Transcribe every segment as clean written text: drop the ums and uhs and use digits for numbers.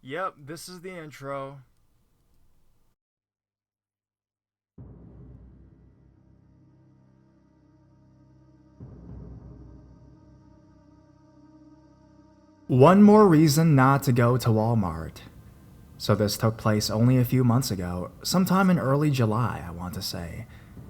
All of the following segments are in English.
Yep, this is the intro. One more reason not to go to Walmart. So this took place only a few months ago, sometime in early July, I want to say.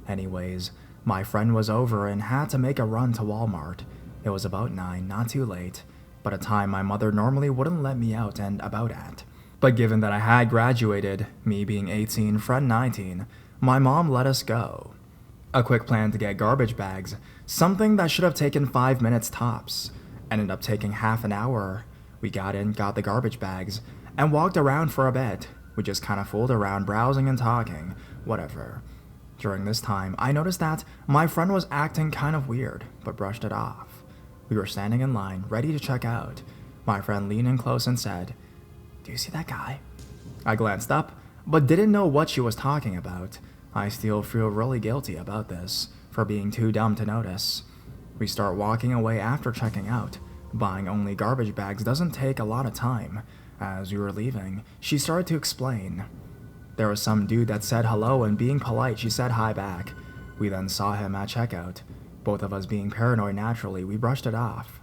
Anyways, my friend was over and had to make a run to Walmart. It was about 9, not too late, but a time my mother normally wouldn't let me out and about at. But given that I had graduated, me being 18, friend 19, my mom let us go. A quick plan to get garbage bags, something that should have taken 5 minutes tops, ended up taking half an hour. We got in, got the garbage bags, and walked around for a bit. We just kind of fooled around, browsing and talking, whatever. During this time, I noticed that my friend was acting kind of weird, but brushed it off. We were standing in line, ready to check out. My friend leaned in close and said, "Do you see that guy?" I glanced up, but didn't know what she was talking about. I still feel really guilty about this, for being too dumb to notice. We start walking away after checking out. Buying only garbage bags doesn't take a lot of time. As we were leaving, she started to explain. There was some dude that said hello, and being polite, she said hi back. We then saw him at checkout. Both of us being paranoid naturally, we brushed it off.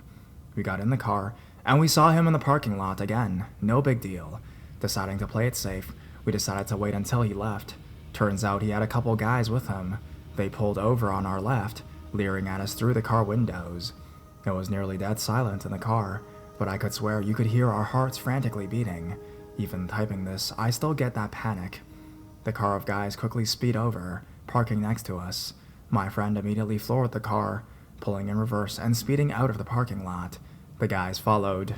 We got in the car, and we saw him in the parking lot again. No big deal. Deciding to play it safe, we decided to wait until he left. Turns out he had a couple guys with him. They pulled over on our left, leering at us through the car windows. It was nearly dead silent in the car, but I could swear you could hear our hearts frantically beating. Even typing this, I still get that panic. The car of guys quickly speed over, parking next to us. My friend immediately floored the car, pulling in reverse and speeding out of the parking lot. The guys followed.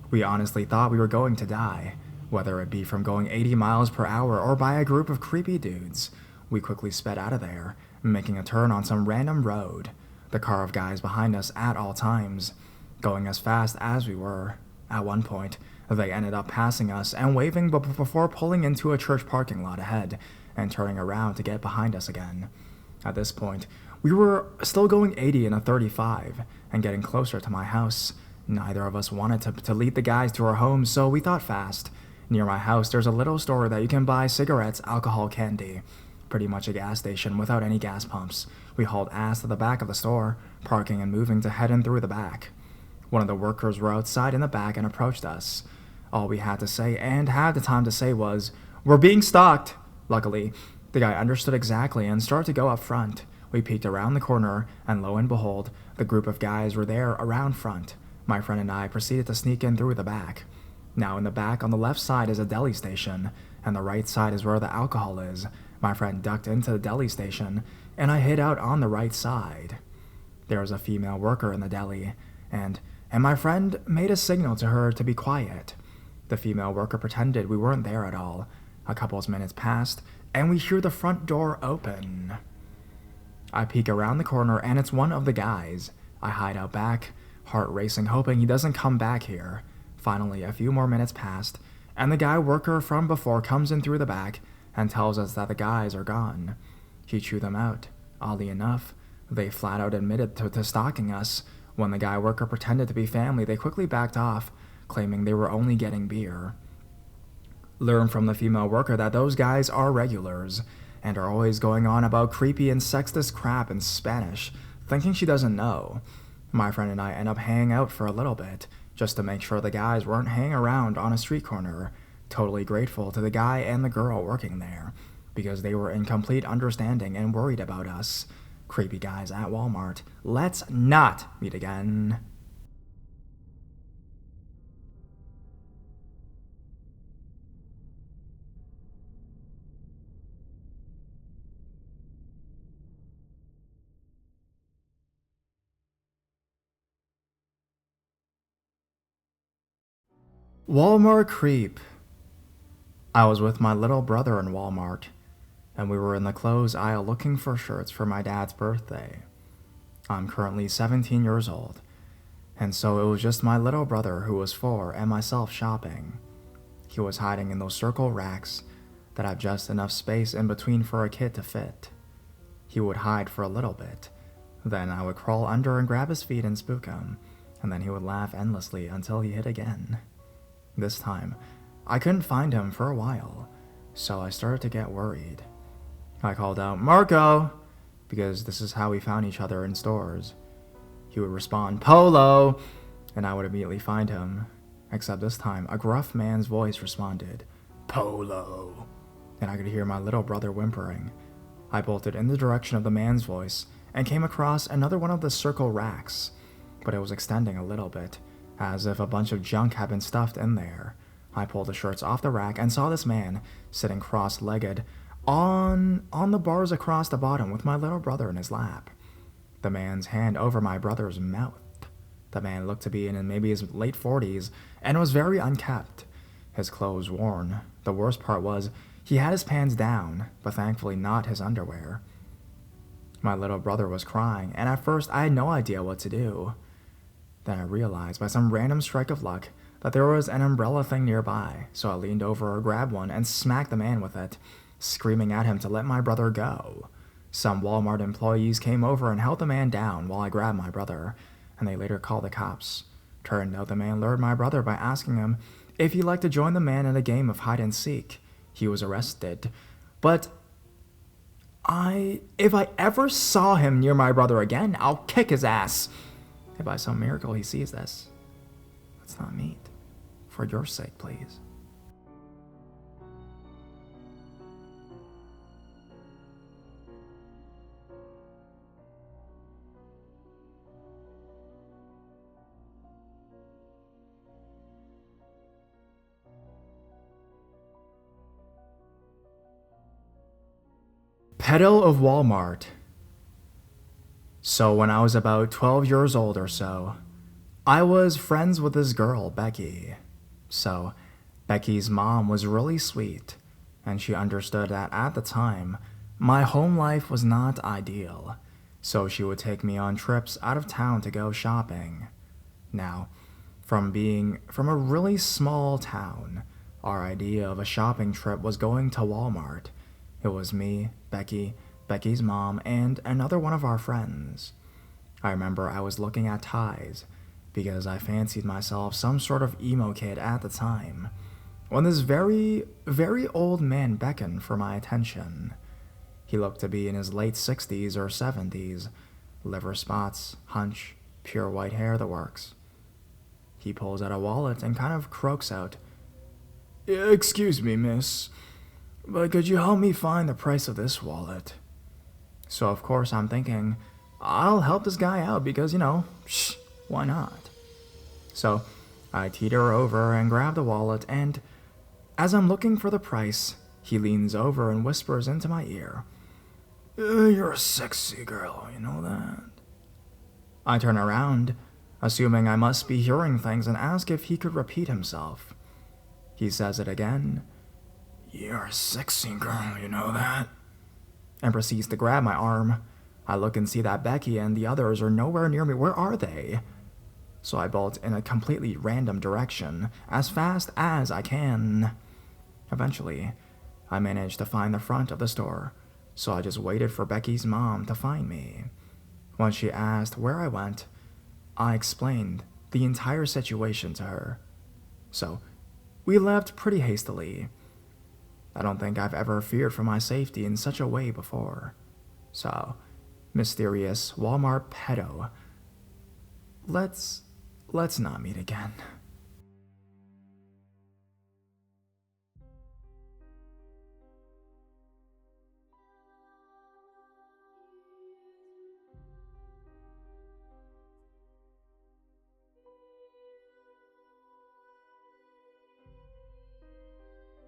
We honestly thought we were going to die, whether it be from going 80 miles per hour or by a group of creepy dudes. We quickly sped out of there, making a turn on some random road. The car of guys behind us at all times, going as fast as we were. At one point, they ended up passing us and waving before pulling into a church parking lot ahead and turning around to get behind us again. At this point, we were still going 80 in a 35 and getting closer to my house. Neither of us wanted to lead the guys to our homes, so we thought fast. Near my house, there's a little store that you can buy cigarettes, alcohol, candy. Pretty much a gas station without any gas pumps. We hauled ass to the back of the store, parking and moving to head in through the back. One of the workers were outside in the back and approached us. All we had to say, and had the time to say, was, "We're being stalked!" Luckily, the guy understood exactly and started to go up front. We peeked around the corner, and lo and behold, the group of guys were there around front. My friend and I proceeded to sneak in through the back. Now in the back on the left side is a deli station, and the right side is where the alcohol is. My friend ducked into the deli station, and I hid out on the right side. There was a female worker in the deli, and my friend made a signal to her to be quiet. The female worker pretended we weren't there at all. A couple of minutes passed, and we hear the front door open. I peek around the corner, and it's one of the guys. I hide out back, heart racing, hoping he doesn't come back here. Finally, a few more minutes passed, and the guy worker from before comes in through the back and tells us that the guys are gone. He chewed them out. Oddly enough, they flat out admitted to stalking us. When the guy worker pretended to be family, they quickly backed off, claiming they were only getting beer. Learn from the female worker that those guys are regulars, and are always going on about creepy and sexist crap in Spanish, thinking she doesn't know. My friend and I end up hanging out for a little bit, just to make sure the guys weren't hanging around on a street corner. Totally grateful to the guy and the girl working there, because they were in complete understanding and worried about us. Creepy guys at Walmart. Let's not meet again. Walmart creep. I was with my little brother in Walmart, and we were in the clothes aisle looking for shirts for my dad's birthday. I'm currently 17 years old, and so it was just my little brother who was 4 and myself shopping. He was hiding in those circle racks that have just enough space in between for a kid to fit. He would hide for a little bit, then I would crawl under and grab his feet and spook him, and then he would laugh endlessly until he hit again. This time, I couldn't find him for a while, so I started to get worried. I called out, "Marco," because this is how we found each other in stores. He would respond, "Polo," and I would immediately find him. Except this time, a gruff man's voice responded, "Polo," and I could hear my little brother whimpering. I bolted in the direction of the man's voice and came across another one of the circle racks, but it was extending a little bit, as if a bunch of junk had been stuffed in there. I pulled the shirts off the rack and saw this man sitting cross-legged on the bars across the bottom with my little brother in his lap. The man's hand over my brother's mouth. The man looked to be in maybe his late 40s and was very unkempt. His clothes worn. The worst part was he had his pants down, but thankfully not his underwear. My little brother was crying, and at first I had no idea what to do. Then I realized by some random strike of luck that there was an umbrella thing nearby, so I leaned over, grabbed one, and smacked the man with it, screaming at him to let my brother go. Some Walmart employees came over and held the man down while I grabbed my brother, and they later called the cops. Turned out the man lured my brother by asking him if he'd like to join the man in a game of hide and seek. He was arrested, but if I ever saw him near my brother again, I'll kick his ass. If by some miracle he sees this, let's not meet. For your sake, please. Pedo of Walmart. So when I was about 12 years old or so, I was friends with this girl, Becky. So Becky's mom was really sweet, and she understood that at the time, my home life was not ideal, so she would take me on trips out of town to go shopping. Now, from a really small town, our idea of a shopping trip was going to Walmart. It was me, Becky, Becky's mom, and another one of our friends. I remember I was looking at ties, because I fancied myself some sort of emo kid at the time, when this very, very old man beckoned for my attention. He looked to be in his late 60s or 70s, liver spots, hunch, pure white hair, the works. He pulls out a wallet and kind of croaks out, "Excuse me, miss, but could you help me find the price of this wallet?" So of course I'm thinking, I'll help this guy out because, why not? So I teeter over and grab the wallet, and as I'm looking for the price, he leans over and whispers into my ear, "You're a sexy girl, you know that?" I turn around, assuming I must be hearing things, and ask if he could repeat himself. He says it again, "You're a sexy girl, you know that?" and proceeds to grab my arm. I look and see that Becky and the others are nowhere near me. Where are they? So I bolt in a completely random direction, as fast as I can. Eventually, I managed to find the front of the store, so I just waited for Becky's mom to find me. When she asked where I went, I explained the entire situation to her. So, we left pretty hastily. I don't think I've ever feared for my safety in such a way before. So, mysterious Walmart pedo, let's not meet again.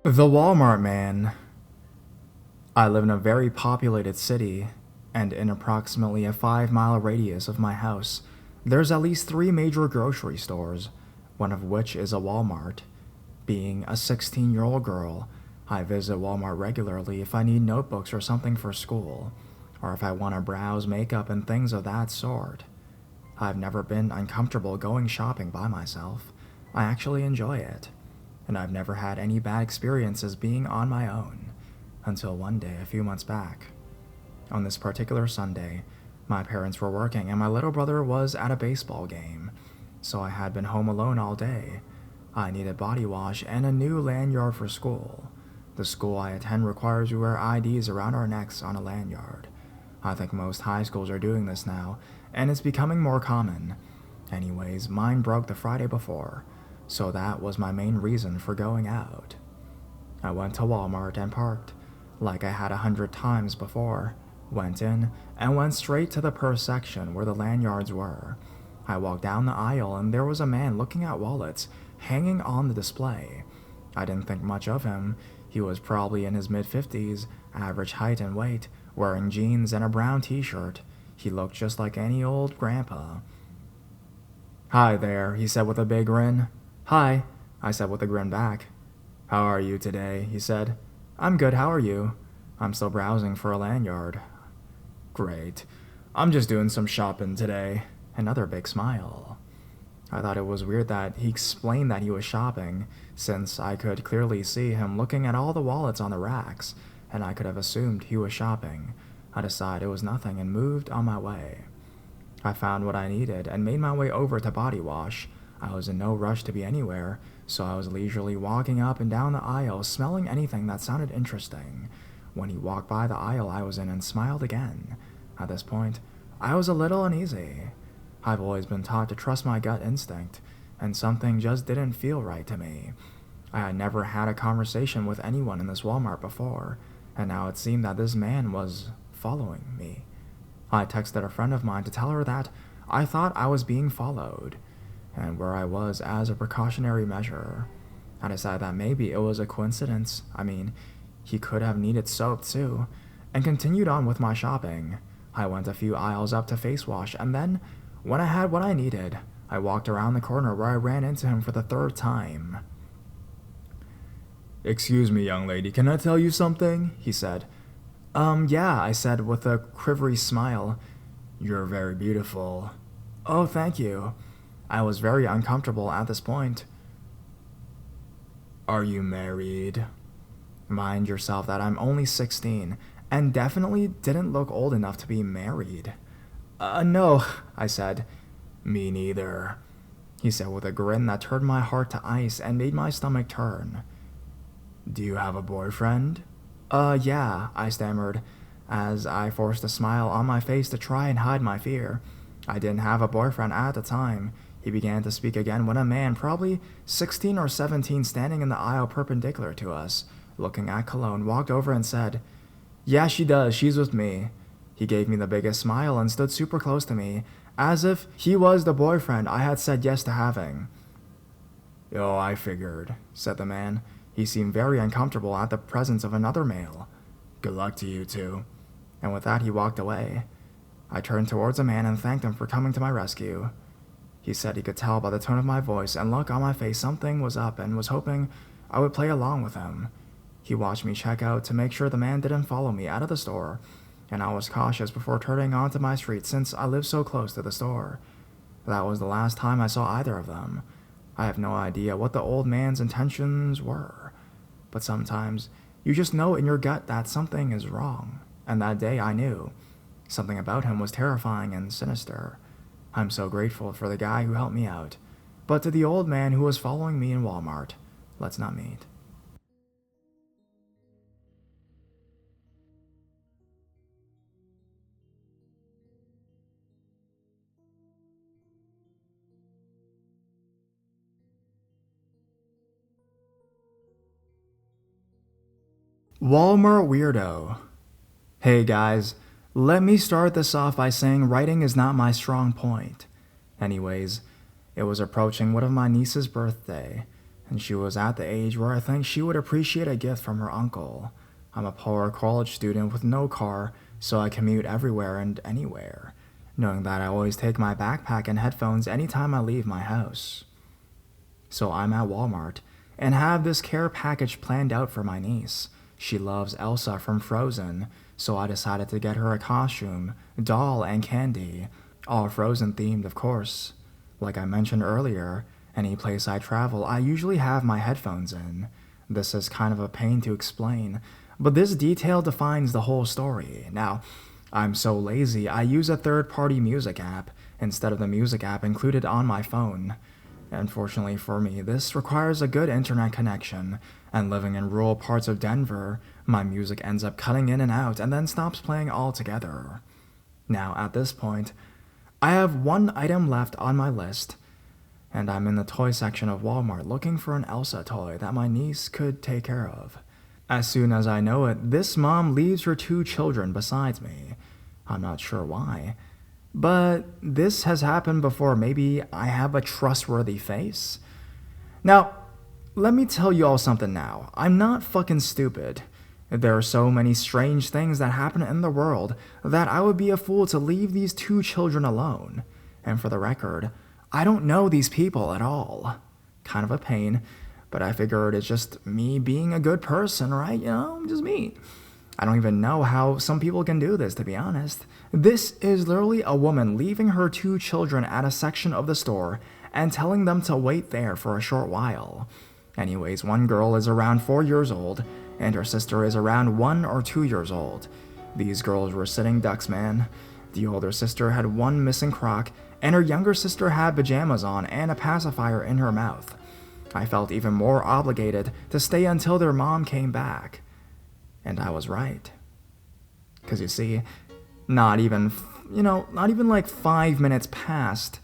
The Walmart Man. I live in a very populated city, and in approximately a 5-mile radius of my house, there's at least 3 major grocery stores, one of which is a Walmart. Being a 16-year-old girl, I visit Walmart regularly if I need notebooks or something for school, or if I want to browse makeup and things of that sort. I've never been uncomfortable going shopping by myself. I actually enjoy it, and I've never had any bad experiences being on my own, until one day a few months back. On this particular Sunday, my parents were working and my little brother was at a baseball game, so I had been home alone all day. I needed body wash and a new lanyard for school. The school I attend requires we wear IDs around our necks on a lanyard. I think most high schools are doing this now, and it's becoming more common. Anyways, mine broke the Friday before, so that was my main reason for going out. I went to Walmart and parked, like I had 100 times before, went in, and went straight to the purse section where the lanyards were. I walked down the aisle and there was a man looking at wallets hanging on the display. I didn't think much of him. He was probably in his mid-50s, average height and weight, wearing jeans and a brown t-shirt. He looked just like any old grandpa. "Hi there," he said with a big grin. "Hi," I said with a grin back. "How are you today?" he said. "I'm good, how are you?" "I'm still browsing for a lanyard." "Great. I'm just doing some shopping today." Another big smile. I thought it was weird that he explained that he was shopping, since I could clearly see him looking at all the wallets on the racks, and I could have assumed he was shopping. I decided it was nothing and moved on my way. I found what I needed and made my way over to body wash. I was in no rush to be anywhere, so I was leisurely walking up and down the aisle, smelling anything that sounded interesting. When he walked by the aisle I was in and smiled again. At this point, I was a little uneasy. I've always been taught to trust my gut instinct, and something just didn't feel right to me. I had never had a conversation with anyone in this Walmart before, and now it seemed that this man was following me. I texted a friend of mine to tell her that I thought I was being followed, and where I was as a precautionary measure. I decided that maybe it was a coincidence. I mean, he could have needed soap too, and continued on with my shopping. I went a few aisles up to face wash, and then, when I had what I needed, I walked around the corner where I ran into him for the third time. "Excuse me, young lady, can I tell you something?" he said. Yeah," I said with a quivery smile. "You're very beautiful." "Oh, thank you." I was very uncomfortable at this point. "Are you married?" Mind yourself that I'm only 16, and definitely didn't look old enough to be married. No," I said. "Me neither," he said with a grin that turned my heart to ice and made my stomach turn. "Do you have a boyfriend?" Yeah," I stammered, as I forced a smile on my face to try and hide my fear. I didn't have a boyfriend at the time. He began to speak again when a man, probably 16 or 17, standing in the aisle perpendicular to us, looking at Cologne, walked over and said, "Yeah, she does. She's with me." He gave me the biggest smile and stood super close to me, as if he was the boyfriend I had said yes to having. "Oh, I figured," said the man. He seemed very uncomfortable at the presence of another male. "Good luck to you two." And with that he walked away. I turned towards the man and thanked him for coming to my rescue. He said he could tell by the tone of my voice and look on my face something was up and was hoping I would play along with him. He watched me check out to make sure the man didn't follow me out of the store, and I was cautious before turning onto my street since I lived so close to the store. That was the last time I saw either of them. I have no idea what the old man's intentions were, but sometimes you just know in your gut that something is wrong, and that day I knew. Something about him was terrifying and sinister. I'm so grateful for the guy who helped me out, but to the old man who was following me in Walmart, let's not meet. Walmart weirdo. Hey guys, let me start this off by saying writing is not my strong point. Anyways, it was approaching one of my niece's birthday, and she was at the age where I think she would appreciate a gift from her uncle. I'm a poor college student with no car, so I commute everywhere and anywhere, knowing that I always take my backpack and headphones anytime I leave my house. So I'm at Walmart, and have this care package planned out for my niece. She loves Elsa from Frozen, so I decided to get her a costume, doll, and candy, all Frozen themed of course. Like I mentioned earlier, any place I travel I usually have my headphones in. This is kind of a pain to explain, but this detail defines the whole story. Now, I'm so lazy I use a third-party music app instead of the music app included on my phone. Unfortunately for me, this requires a good internet connection, and living in rural parts of Denver, my music ends up cutting in and out and then stops playing altogether. Now, at this point, I have one item left on my list, and I'm in the toy section of Walmart looking for an Elsa toy that my niece could take care of. As soon as I know it, this mom leaves her 2 children beside me. I'm not sure why, but this has happened before. Maybe I have a trustworthy face? Now, let me tell you all something now. I'm not fucking stupid. There are so many strange things that happen in the world that I would be a fool to leave these 2 children alone. And for the record, I don't know these people at all. Kind of a pain, but I figured it's just me being a good person, right? Just me. I don't even know how some people can do this, to be honest. This is literally a woman leaving her 2 children at a section of the store and telling them to wait there for a short while. Anyways, one girl is around 4 years old, and her sister is around 1 or 2 years old. These girls were sitting ducks, man. The older sister had one missing crock, and her younger sister had pajamas on and a pacifier in her mouth. I felt even more obligated to stay until their mom came back. And I was right. Because you see, not even like 5 minutes passed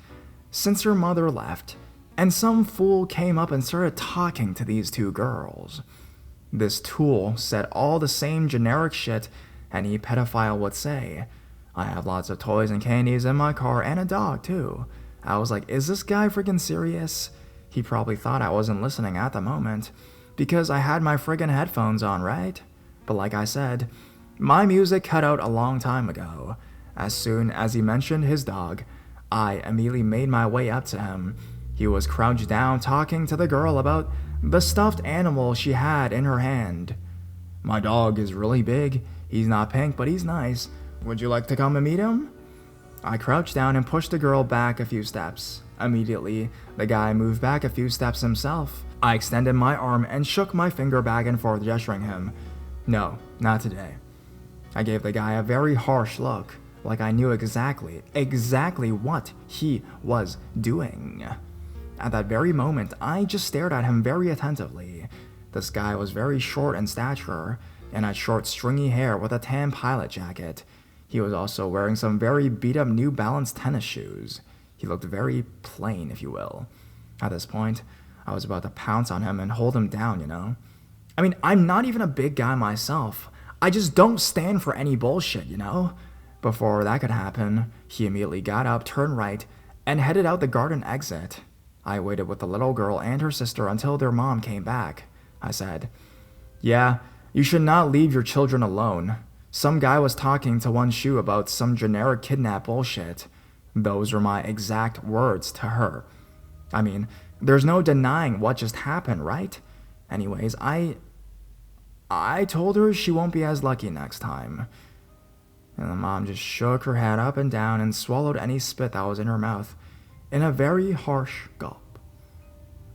since her mother left, and some fool came up and started talking to these 2 girls. This tool said all the same generic shit any pedophile would say. I have lots of toys and candies in my car and a dog too. I was like, is this guy freaking serious? He probably thought I wasn't listening at the moment, because I had my friggin' headphones on, right? But like I said, my music cut out a long time ago. As soon as he mentioned his dog, I immediately made my way up to him. He was crouched down talking to the girl about the stuffed animal she had in her hand. My dog is really big. He's not pink, but he's nice. Would you like to come and meet him? I crouched down and pushed the girl back a few steps. Immediately, the guy moved back a few steps himself. I extended my arm and shook my finger back and forth, gesturing him. No, not today. I gave the guy a very harsh look, like I knew exactly what he was doing. At that very moment, I just stared at him very attentively. This guy was very short in stature, and had short stringy hair with a tan pilot jacket. He was also wearing some very beat-up New Balance tennis shoes. He looked very plain, if you will. At this point, I was about to pounce on him and hold him down, I mean, I'm not even a big guy myself. I just don't stand for any bullshit, Before that could happen, he immediately got up, turned right, and headed out the garden exit. I waited with the little girl and her sister until their mom came back. I said, yeah, you should not leave your children alone. Some guy was talking to one shoe about some generic kidnap bullshit. Those were my exact words to her. I mean, there's no denying what just happened, right? Anyways, I told her she won't be as lucky next time. And the mom just shook her head up and down and swallowed any spit that was in her mouth in a very harsh gulp.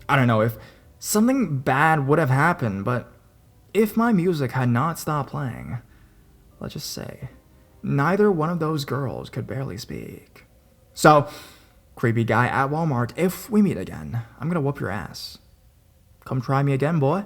I don't know if something bad would have happened, but if my music had not stopped playing, let's just say, neither one of those girls could barely speak. So, creepy guy at Walmart, if we meet again, I'm gonna whoop your ass. Come try me again, boy.